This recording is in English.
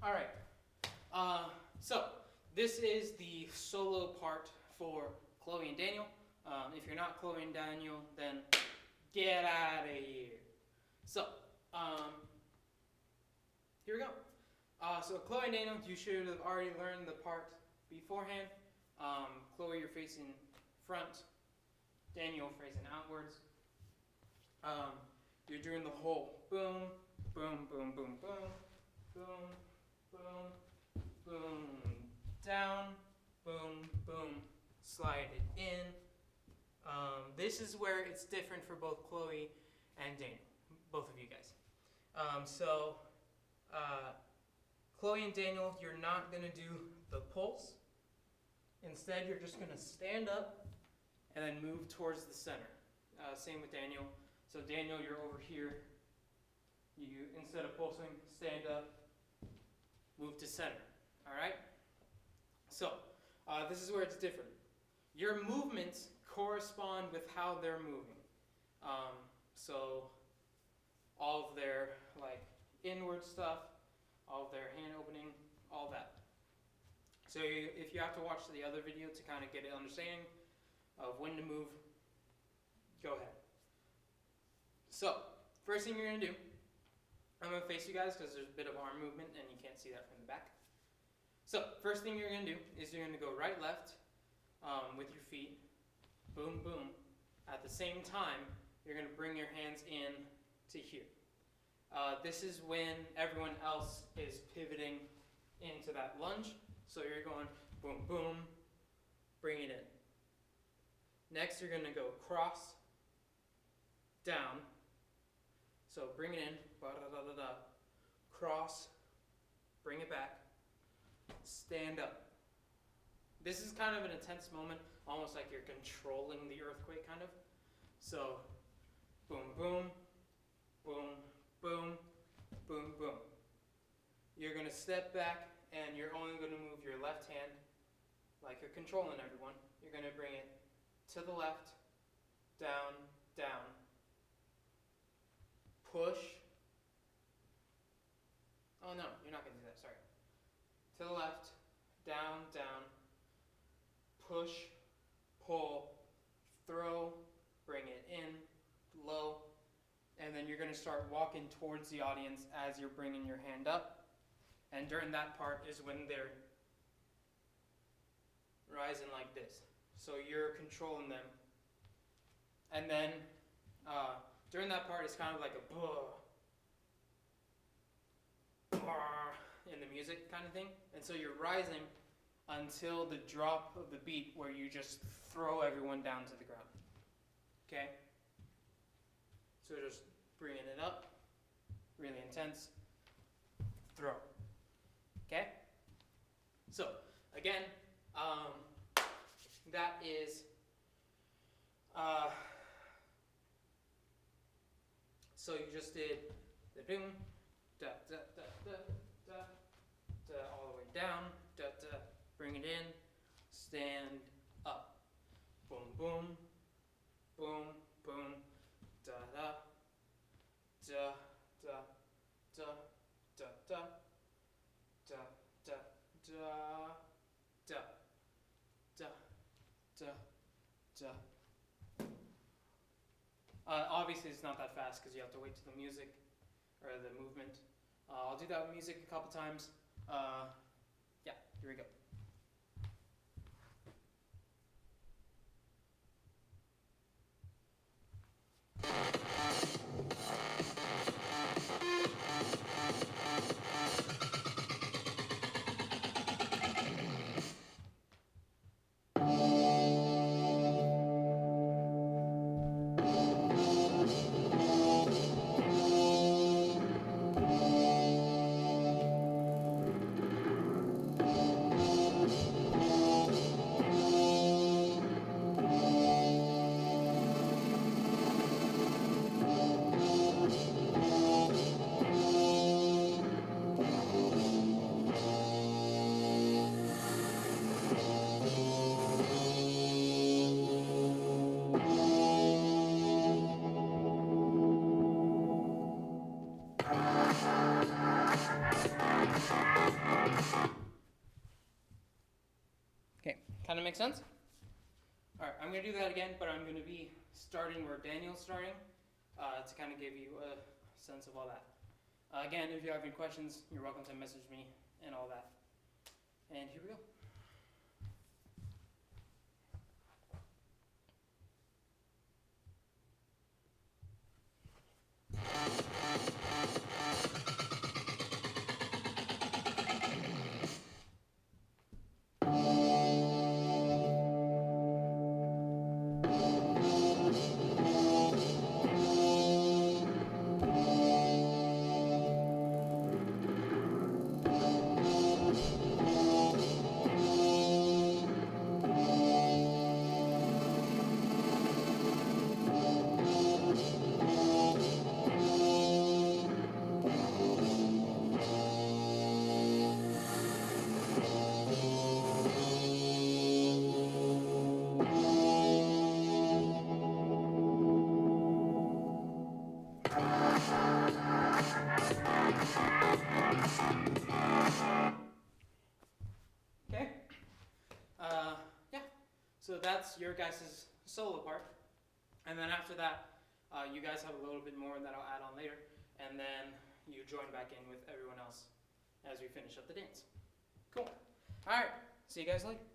All right. So this is the solo part for Chloe and Daniel. If you're not Chloe and Daniel, then get out of here. So here we go. So Chloe and Daniel, you should have already learned the part beforehand. Chloe, you're facing front. Daniel facing outwards. You're doing the whole boom, boom, boom, boom, boom, boom, boom, boom, down, boom, boom, slide it in. This is where it's different for both Chloe and Daniel, both of you guys. Chloe and Daniel, you're not going to do the pulse. Instead, you're just going to stand up and then move towards the center. Same with Daniel. So Daniel, you're over here. You, instead of pulsing, stand up, move to center. All right? So this is where it's different. Your movements correspond with how they're moving. So all of their inward stuff, all of their hand opening, all that. So if you have to watch the other video to kind of get an understanding of when to move, go ahead. So first thing you're going to do, I'm going to face you guys because there's a bit of arm movement and you can't see that from the back. So first thing you're going to do is you're going to go right, left with your feet, boom, boom. At the same time, you're going to bring your hands in to here. This is when everyone else is pivoting into that lunge. So you're going boom, boom, bring it in. Next, you're going to go cross, down. So bring it in, cross, bring it back, stand up. This is kind of an intense moment, almost like you're controlling the earthquake, kind of. So boom, boom, boom, boom, boom, boom. You're going to step back, and you're only going to move your left hand like you're controlling everyone. You're going to bring it to the left, down, down, push. Oh no, you're not going to do that, sorry. To the left, down, down, push, pull, throw, bring it in, low, and then you're going to start walking towards the audience as you're bringing your hand up. And during that part is when they're rising like this. So you're controlling them. And then during that part, it's kind of like a in the music kind of thing. And so you're rising until the drop of the beat where you just throw everyone down to the ground. Okay? So just bringing it up, really intense, throw. Okay? So, again, that is, so you just did the boom, da, da, da, da, da, da, all the way down, da, da, bring it in, stand up, boom, boom, boom, boom, da, da, da, da, da, da, da, da, da, da, da, da, da. Obviously, it's not that fast because you have to wait to the music or the movement. I'll do that with music a couple times. Yeah, here we go. that make sense? All right, I'm going to do that again, but I'm going to be starting where Daniel's starting to kind of give you a sense of all that. Again, if you have any questions, you're welcome to message me and all that. And here we go. Okay. Yeah. So that's your guys' solo part. And then after that, you guys have a little bit more that I'll add on later. And then you join back in with everyone else as we finish up the dance. Cool. All right. See you guys later.